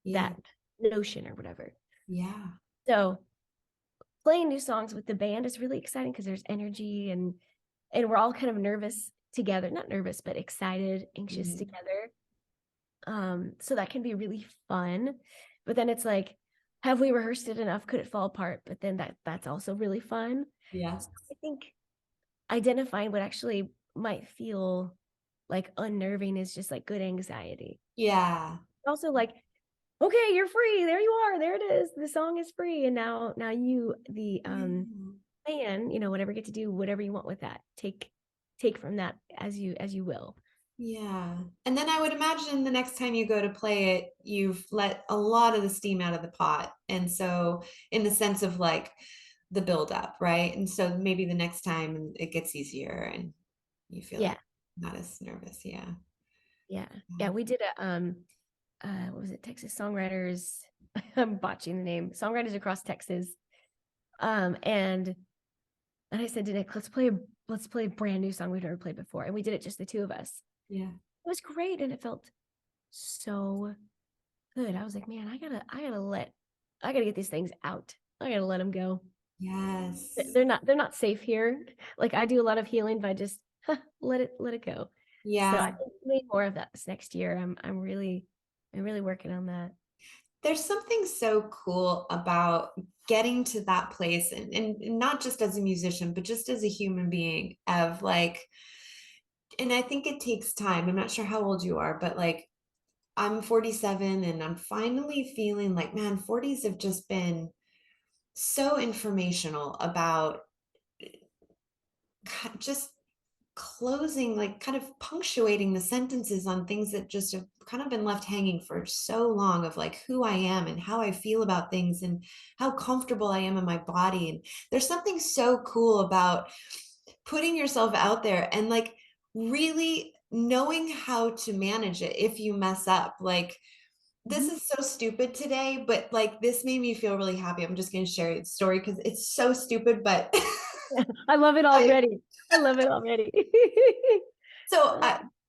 yeah. that notion or whatever. Yeah. So playing new songs with the band is really exciting because there's energy and we're all kind of nervous together, not nervous, but excited, anxious together. So that can be really fun. But then it's like, have we rehearsed it enough? Could it fall apart? But then that's also really fun. Yeah. So I think identifying what actually might feel like unnerving is just like good anxiety. Yeah. Also like, okay, you're free. There you are. There it is. The song is free. And now you, the fan, whatever, get to do whatever you want with that. Take from that as you will. Yeah. And then I would imagine the next time you go to play it, you've let a lot of the steam out of the pot. And so in the sense of like the build up, right? And so maybe the next time it gets easier and you feel like not as nervous. Yeah. Yeah. We did what was it? Texas Songwriters. I'm botching the name. Songwriters across Texas. And I said to Nick, let's play a brand new song we've never played before. And we did it just the two of us. Yeah. It was great. And it felt so good. I was like, man, I gotta get these things out. I gotta let them go. Yes. They're not safe here. Like I do a lot of healing by just let it go. Yeah. So I think we need more of that this next year. I'm really working on that. There's something so cool about getting to that place and not just as a musician, but just as a human being of like, and I think it takes time. I'm not sure how old you are, but like I'm 47 and I'm finally feeling like, man, 40s have just been so informational about just closing, like kind of punctuating the sentences on things that just have kind of been left hanging for so long of like who I am and how I feel about things and how comfortable I am in my body. And there's something so cool about putting yourself out there and like really knowing how to manage it if you mess up. Like this is so stupid today, but like this made me feel really happy. I'm just going to share the story because it's so stupid, but I love it already. I love it already. So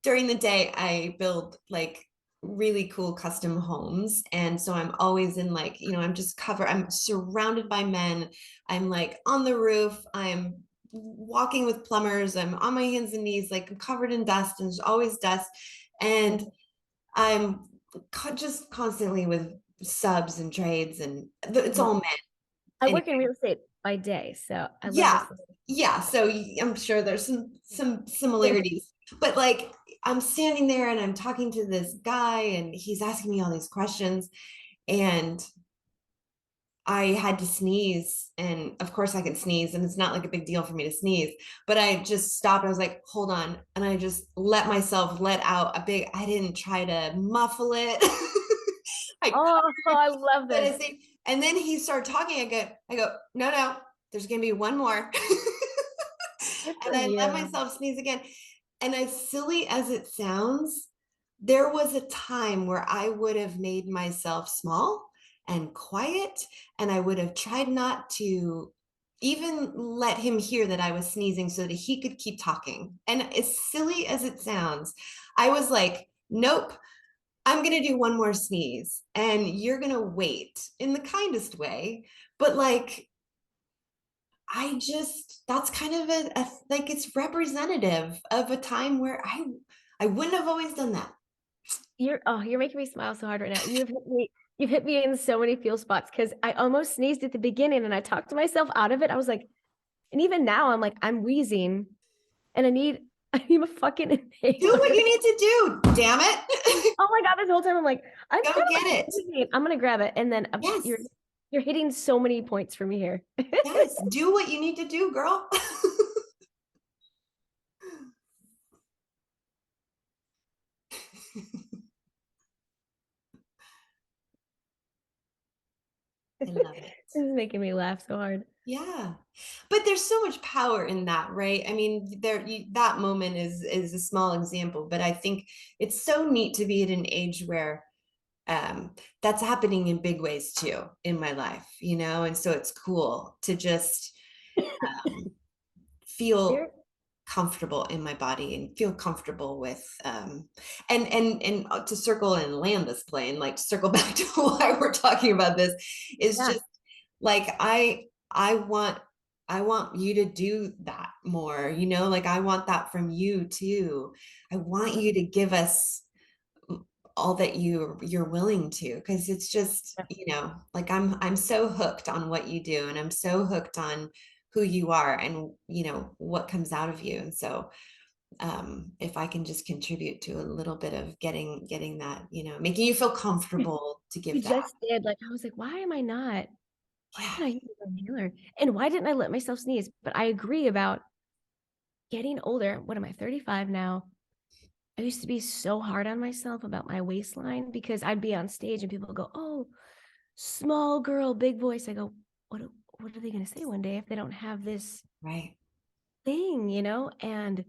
during the day, I build like really cool custom homes. And so I'm always in like, I'm surrounded by men. I'm like on the roof. I'm walking with plumbers. I'm on my hands and knees, like I'm covered in dust and there's always dust. And I'm just constantly with subs and trades and it's all men. I work in real estate by day, so I love Yeah. this. Yeah. So I'm sure there's some similarities, but like I'm standing there and I'm talking to this guy and he's asking me all these questions and I had to sneeze. And of course I can sneeze and it's not like a big deal for me to sneeze, but I just stopped. I was like, hold on. And I just let myself let out I didn't try to muffle it. I love this. And then he started talking. I go, no, there's going to be one more. And I let myself sneeze again. And as silly as it sounds, there was a time where I would have made myself small and quiet, and I would have tried not to even let him hear that I was sneezing so that he could keep talking. And as silly as it sounds, I was like, nope, I'm going to do one more sneeze and you're going to wait in the kindest way. But like, that's kind of like it's representative of a time where I wouldn't have always done that. You're making me smile so hard right now. You've hit me in so many feel spots because I almost sneezed at the beginning and I talked to myself out of it. I was like, and even now I'm like, I'm wheezing and I need a fucking inhaler. Do what you need to do, damn it. Oh my God, this whole time I'm like, go get it. I'm gonna grab it. And then yes. You're hitting so many points for me here. Yes, do what you need to do, girl. I love it. This is making me laugh so hard. Yeah, but there's so much power in that, right? I mean, that moment is a small example, but I think it's so neat to be at an age where that's happening in big ways too in my life, and so it's cool to just feel comfortable in my body and feel comfortable with and to circle and land this plane, like to circle back to why we're talking about this is just like I want I want you to do that more, you know, like I want that from you too. I want you to give us all that you're willing to, because it's just, Yeah. you know, like I'm so hooked on what you do, and I'm so hooked on who you are and, you know, what comes out of you. And so if I can just contribute to a little bit of getting that, you know, making you feel comfortable to You give that. just did. Like, I was like, why Yeah, did I use an inhaler? And why didn't I let myself sneeze? But I agree about getting older. What am I, 35 now? I used to be so hard on myself about my waistline because I'd be on stage and people go, "Oh, small girl, big voice." I go, what are they going to say one day if they don't have this right. thing, you know? And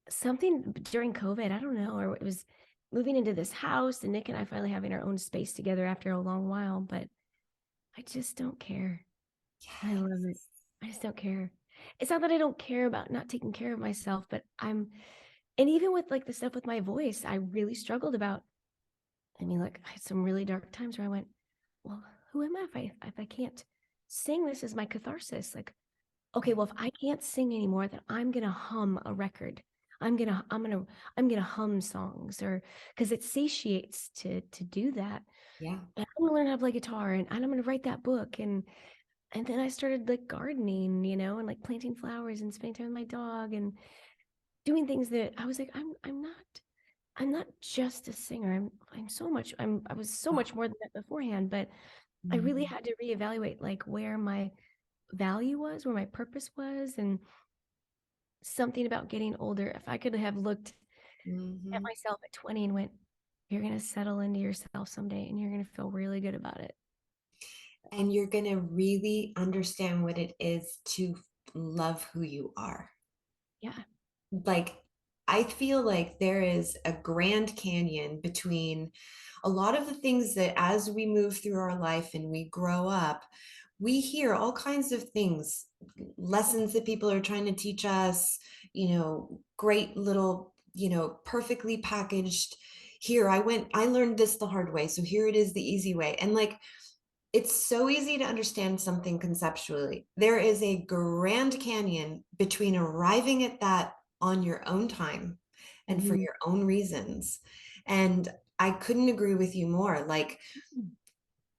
something during COVID, I don't know, or it was moving into this house and Nick and I finally having our own space together after a long while, but I just don't care. I Yeah. love it. I just don't care. It's not that I don't care about not taking care of myself, but and even with like the stuff with my voice, I really struggled about. I mean, like I had some really dark times where I went, well, who am I if I can't sing? This is my catharsis. Like, okay, well, if I can't sing anymore, then I'm gonna hum a record. I'm gonna hum songs, or because it satiates to do that. Yeah. And I'm gonna learn how to play guitar, and I'm gonna write that book, and then I started like gardening, you know, and like planting flowers and spending time with my dog and doing things that I was like, I'm not just a singer. I was so Oh, much more than that beforehand, but I really mhm, had to reevaluate like where my value was, where my purpose was, and something about getting older. If I could have looked at mhm. myself at 20 and went, you're gonna settle into yourself someday and you're gonna feel really good about it. And you're going to really understand what it is to love who you are. Yeah. Like, I feel like there is a grand canyon between a lot of the things that as we move through our life and we grow up, we hear all kinds of things, lessons that people are trying to teach us, you know, great little, you know, perfectly packaged. Here, I learned this the hard way. So here it is the easy way. And like, it's so easy to understand something conceptually. There is a grand canyon between arriving at that on your own time and for Mhm. your own reasons. And I couldn't agree with you more. Like,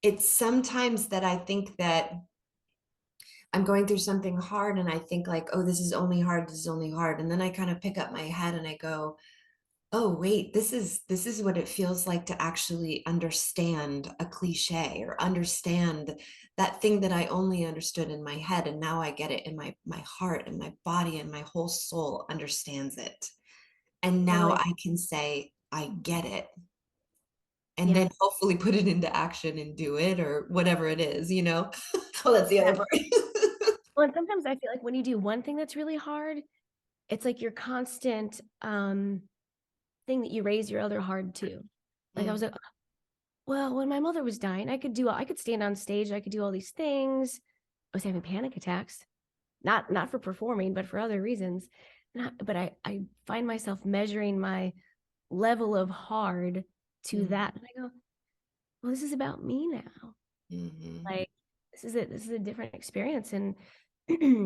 it's sometimes that I think that I'm going through something hard and I think like, oh, this is only hard, this is only hard. And then I kind of pick up my head and I go, oh wait, this is what it feels like to actually understand a cliche or understand that thing that I only understood in my head, and now I get it in my heart, and my body and my whole soul understands it. And now Totally. I can say I get it, and Yeah. then hopefully put it into action and do it or whatever it is, you know. Oh, that's the Yeah. other part. Well, and sometimes I feel like when you do one thing that's really hard, it's like your constant thing that you raise your other hard to. Like I was Mm, like, well, when my mother was dying, I could stand on stage, I could do all these things. I was having panic attacks, not for performing, but for other reasons. But I find myself measuring my level of hard to mm, that. And I go, well, this is about me now. mhm, Like this is a different experience. And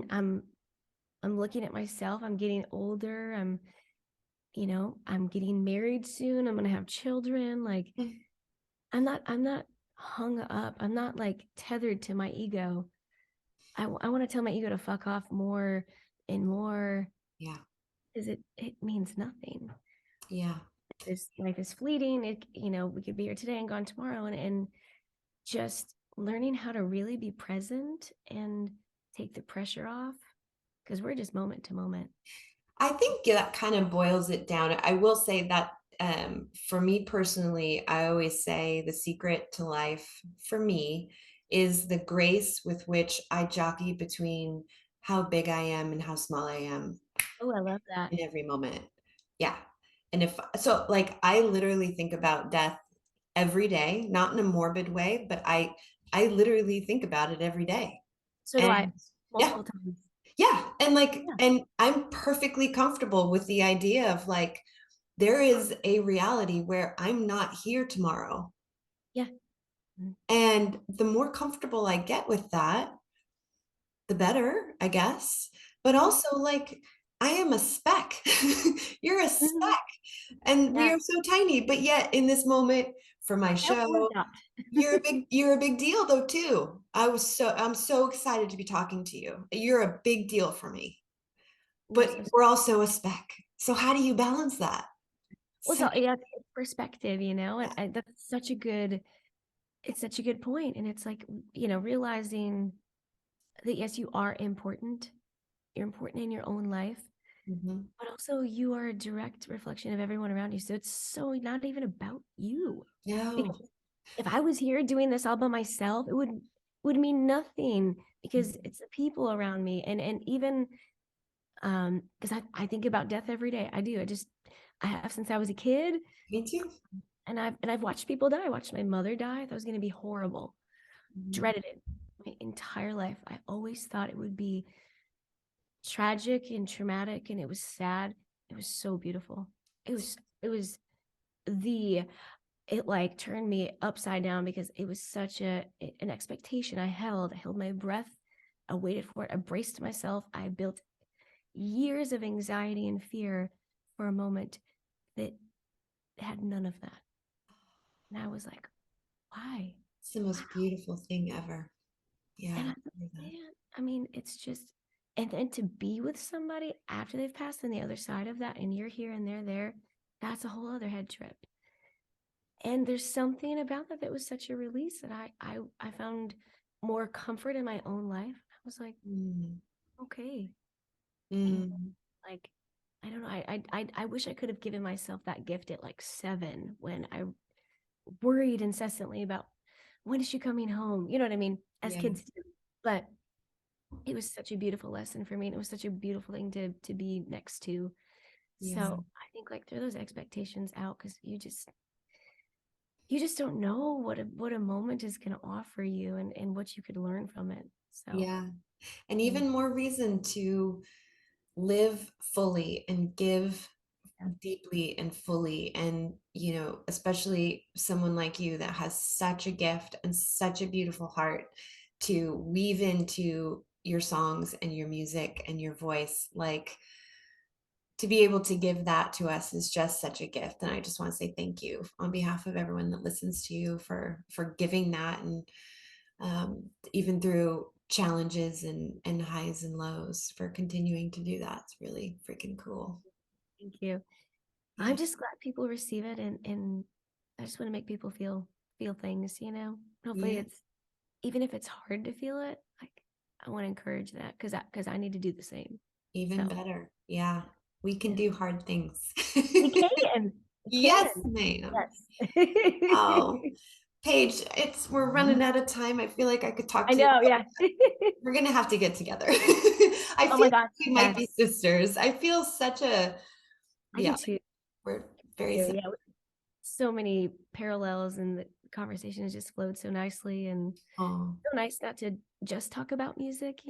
I'm I'm looking at myself. I'm getting older. I'm getting married soon. I'm gonna have children. Like mm. I'm not hung up. I'm not like tethered to my ego. I want to tell my ego to fuck off more and more Yeah, because it means nothing. yeah. This life is fleeting. We could be here today and gone tomorrow, and just learning how to really be present and take the pressure off because we're just moment to moment. I think that kind of boils it down. I will say that for me personally, I always say the secret to life for me is the grace with which I jockey between how big I am and how small I am Oh, I love that. in every moment. Yeah. And if so, like I literally think about death every day, not in a morbid way, but I literally think about it every day. So do I, And yeah, multiple times. yeah. And like, Yeah. and I'm perfectly comfortable with the idea of like, there is a reality where I'm not here tomorrow. Yeah. Mm. And the more comfortable I get with that, the better, I guess. But also, like, I am a speck. You're a Mhm. speck. And we Yeah, are so tiny, but yet in this moment for my help or show, adopt. you're a big deal though too. I'm so excited to be talking to you. You're a big deal for me. You're But so we're also a speck. So how do you balance that? well, So so yeah, it's perspective, and that's it's such a good point. And it's like, realizing that yes, you are important. You're important in your own life, mhm. but also you are a direct reflection of everyone around you. So it's so not even about you. No. Because if I was here doing this all by myself, it would mean nothing because it's the people around me. And even because I think about death every day. I do. I have since I was a kid, Me too. and I've watched people die. I watched my mother die. I thought it was gonna be horrible. Mhm. Dreaded it my entire life. I always thought it would be tragic and traumatic, and it was sad. It was so beautiful. It was the it like turned me upside down because it was such an expectation I held my breath. I waited for it. I braced myself. I built years of anxiety and fear for a moment that had none of that. And I was like, why? It's the most Wow. beautiful thing ever. And Yeah. I thought, man, I mean, it's just, and then to be with somebody after they've passed on the other side of that, and you're here and they're there, that's a whole other head trip. And there's something about that that was such a release that I found more comfort in my own life. I was like, Mm. okay, and Mm. like, I don't know. I wish I could have given myself that gift at like 7 when I worried incessantly about when is she coming home? You know what I mean? As Yeah. kids do. But it was such a beautiful lesson for me. And it was such a beautiful thing to be next to. So Yeah. I think like throw those expectations out because you just don't know what a moment is going to offer you and what you could learn from it. So Yeah. And mm, even more reason to live fully and give yeah. deeply and fully. And, especially someone like you that has such a gift and such a beautiful heart to weave into your songs and your music and your voice. Like, to be able to give that to us is just such a gift. And I just want to say thank you on behalf of everyone that listens to you for giving that. And even through challenges and highs and lows, for continuing to do that. It's really freaking cool. Thank you. Yeah. I'm just glad people receive it and I just want to make people feel things. Hopefully Yeah. it's even if it's hard to feel it, like I want to encourage that because I need to do the same. Even So better. Yeah. We can yeah. do hard things. We can. We Yes, can. ma'am. Yes. Oh, Paige, we're running out of time. I feel like I could talk I to you. know, yeah. We're gonna have to get together. I Oh feel my like gosh, we might be yes. sisters. I feel such a, I do yeah, too. we're I very do. similar. Yeah. So many parallels and the conversation has just flowed so nicely and Oh. so nice not to just talk about music.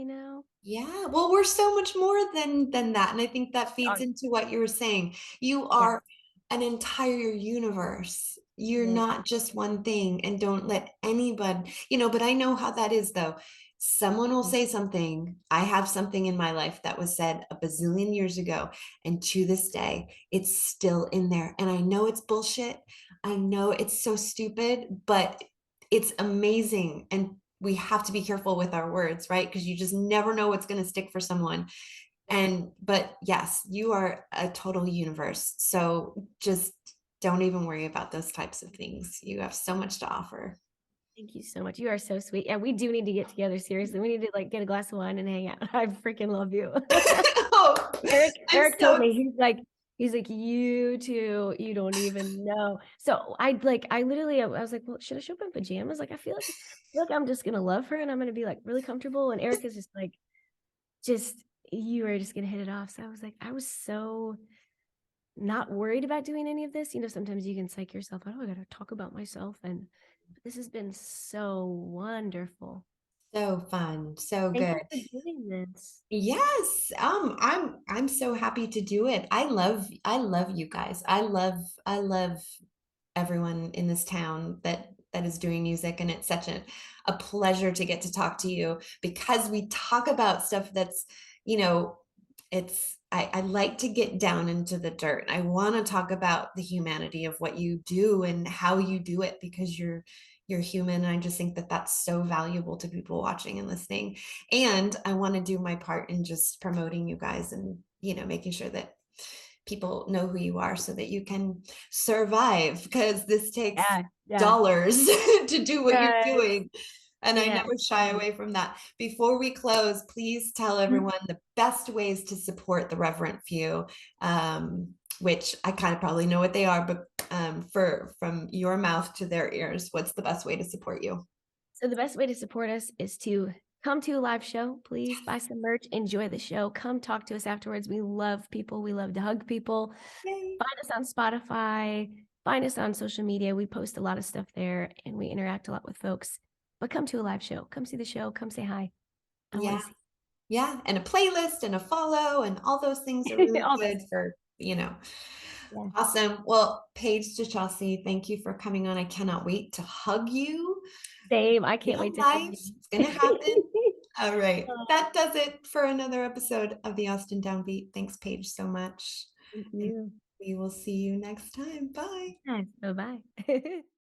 Yeah, well, we're so much more than that, and I think that feeds Oh, into what you were saying. You yeah. are an entire universe. You're Yeah. not just one thing, and don't let anybody, but I know how that is though. Someone will say something. I have something in my life that was said a bazillion years ago, and to this day, it's still in there. And I know it's bullshit. I know it's so stupid, but it's amazing. And we have to be careful with our words, right? Because you just never know what's going to stick for someone. But yes, you are a total universe. So just don't even worry about those types of things. You have so much to offer. Thank you so much. You are so sweet. Yeah, we do need to get together. Seriously, we need to like get a glass of wine and hang out. I freaking love you. Oh, Eric, I'm Eric told so me he's like you too. You don't even know. So I literally I was like, well, should I show up in pajamas? Like I feel like I'm just gonna love her and I'm gonna be like really comfortable. And Eric is just like, just you are just gonna hit it off. So I was like, I was so not worried about doing any of this. Sometimes you can psych yourself out. Oh, I gotta talk about myself, and this has been so wonderful. so fun, so Thank good. you for doing this. Yes, I'm so happy to do it. I love you guys. I love everyone in this town that that is doing music, and it's such a pleasure to get to talk to you, because we talk about stuff that's, you know, I like to get down into the dirt. I want to talk about the humanity of what you do and how you do it, because you're human. And I just think that that's so valuable to people watching and listening. And I want to do my part in just promoting you guys, and, you know, making sure that people know who you are so that you can survive, because this takes Yeah, yeah. dollars to do what you're Yes, doing. And I yes. never shy away from that. Before we close, please tell everyone the best ways to support the Reverent Few, which I kind of probably know what they are, but from your mouth to their ears, what's the best way to support you? So the best way to support us is to come to a live show. Please buy some merch, enjoy the show, come talk to us afterwards. We love people. We love to hug people. Yay. Find us on Spotify, find us on social media. We post a lot of stuff there and we interact a lot with folks. But come to a live show. Come see the show. Come say hi. I want Yeah. to see. Yeah. And a playlist and a follow, and all those things are really All good this. for, you know. Yeah. Awesome. Well, Paige DeChausse, thank you for coming on. I cannot wait to hug you. Same. I can't Real wait to hug life. It's gonna happen. you. All right. That does it for another episode of the Austin Downbeat. Thanks, Paige, so much. Thank And you. we will see you next time. Bye. Bye bye.